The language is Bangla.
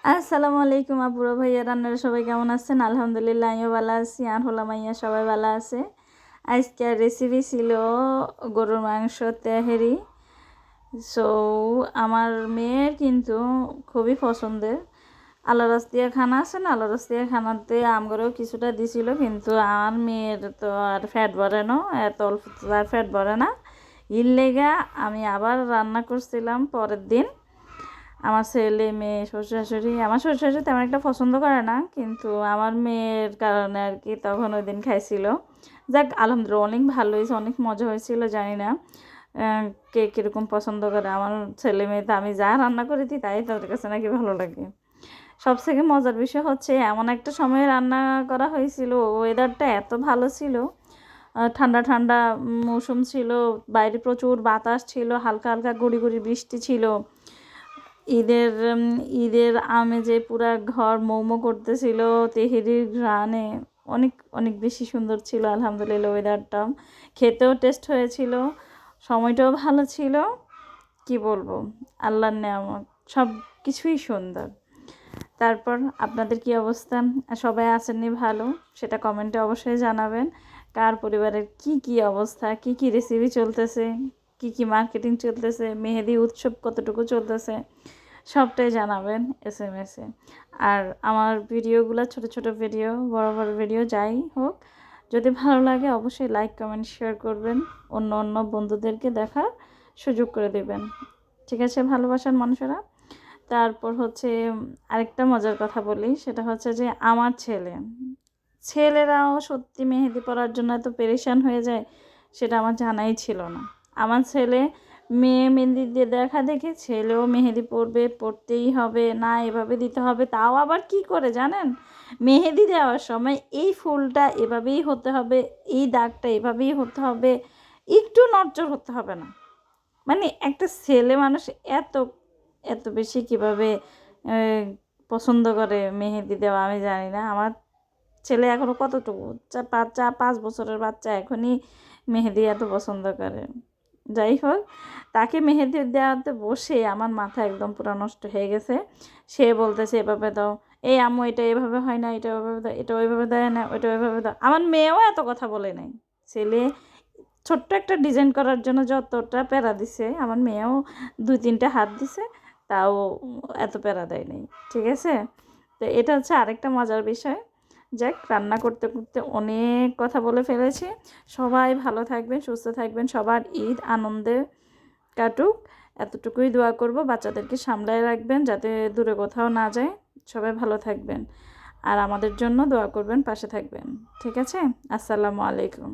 আসসালামু আলাইকুম আপুরা ভাইয়া, আপনারা সবাই কেমন আছেন? আলহামদুলিল্লাহ আমিও ভালো আছি, আর হলাম মাইয়া সবাই ভালো আছে। আজকের রেসিপি ছিল গরুর মাংস তেহারি। সো আমার মেয়ের কিন্তু খুবই পছন্দের আল্লাহ রাস্তিয়া খানা আছে না, আল্লাহ রাস্তিয়া খানাতে আমগরেও কিছুটা দিছিল, কিন্তু আমার মেয়ের তো আর ফ্যাট বাড়ে না, এত অল্প আর ফ্যাট বাড়ে না। এর লেগা আমি আবার রান্না করছিলাম পরের দিন। আমার ছেলে মেয়ে শ্বশুর শাশুড়ি, আমার শ্বশুর শাশুড়ি তেমন একটা পছন্দ করে না, কিন্তু আমার মেয়ের কারণে আর কি তখন ওই দিন খাইছিল। যাক আলহামদুলিল্লাহ অনেক ভালো হয়েছে, অনেক মজা হয়েছিল। জানি না কে কীরকম পছন্দ করে। আমার ছেলে মেয়ে তো আমি যা রান্না করে দিই তাই তাদের কাছে নাকি ভালো লাগে। সবথেকে মজার বিষয় হচ্ছে এমন একটা সময়ে রান্না করা হয়েছিল, ওয়েদারটা এত ভালো ছিল, ঠান্ডা ঠান্ডা মৌসুম ছিল, বাইরে প্রচুর বাতাস ছিল, হালকা হালকা গুড়ি গুড়ি বৃষ্টি ছিল। ঈদের ঈদের আমেজে পুরা ঘর মৌমো করতেছিল তেহেরির ঘ্রাণে। অনেক অনেক বেশি সুন্দর ছিল আলহামদুলিল্লাহ ওয়েদারটা। খেতেও টেস্ট হয়েছিল, সময়টাও ভালো ছিল। কি বলবো, আল্লাহর নেয়ামত, সব কিছুই সুন্দর। তারপর আপনাদের কি অবস্থা? সবাই আছেননি ভালো? সেটা কমেন্টে অবশ্যই জানাবেন। কার পরিবারের কি অবস্থা, কি রেসিপি চলতেছে, কি মার্কেটিং চলতেছে, মেহেদি উৎসব কতটুকু চলতেছে, সবটাই জানাবেন এসএমএসে। আর আমার ভিডিওগুলো ছোট ছোট ভিডিও, বড় বড় ভিডিও যাই হোক, যদি ভালো লাগে অবশ্যই লাইক কমেন্ট শেয়ার করবেন, অন্য অন্য বন্ধুদেরকে দেখার সুযোগ করে দেবেন। ঠিক আছে ভালোবাসার মানুষেরা? তারপর হচ্ছে আরেকটা মজার কথা বলি, সেটা হচ্ছে যে আমার ছেলেরাও সত্যি মেহেদি পরার জন্য এত পেরেশান হয়ে যায়, সেটা আমার জানাই ছিল না। আমার ছেলে মেয়ে মেহেদি দিয়ে দেখা দেখে ছেলেও মেহেদি পরবে, পরতেই হবে, না এভাবে দিতে হবে। তাও আবার কি করে জানেন? মেহেদি দেওয়ার সময় এই ফুলটা এভাবেই হতে হবে, এই দাগটা এভাবেই হতে হবে, একটু নড়চড় হতে হবে না। মানে একটা ছেলে মানুষ এত এত বেশি কীভাবে পছন্দ করে মেহেদি দেওয়া আমি জানি না। আমার ছেলে এখনও কতটুকু 5 বছরের বাচ্চা, এখনই মেহেদি এত পছন্দ করে। যাই হোক, তাকে মেহেদি দেওয়াতে বসে আমার মাথা একদম পুরো নষ্ট হয়ে গেছে। সে বলতেছে এভাবে দাও, এই আম্মু এটা এভাবে হয় না, এটা ওইভাবে দাও, এটা ওইভাবে দেয় না, ওইটা ওইভাবে দাও। আমার মেয়েও এত কথা বলে নাই। ছেলে ছোট্ট একটা ডিজাইন করার জন্য যতটা প্যারা দিছে, আমার মেয়েও 2-3টা হাত দিছে, তাও এত প্যারা দেয় নাই। ঠিক আছে, তো এটা হচ্ছে আরেকটা মজার বিষয়। যাক, রান্না করতে করতে অনেক কথা বলে ফেলেছি। সবাই ভালো থাকবেন, সুস্থ থাকবেন, সবার ঈদ আনন্দে কাটুক, এতটুকুই দোয়া করব। বাচ্চাদেরকে সামলায় রাখবেন যাতে দূরে কোথাও না যায়। সবাই ভালো থাকবেন আর আমাদের জন্য দোয়া করবেন, পাশে থাকবেন। ঠিক আছে, আসসালামু আলাইকুম।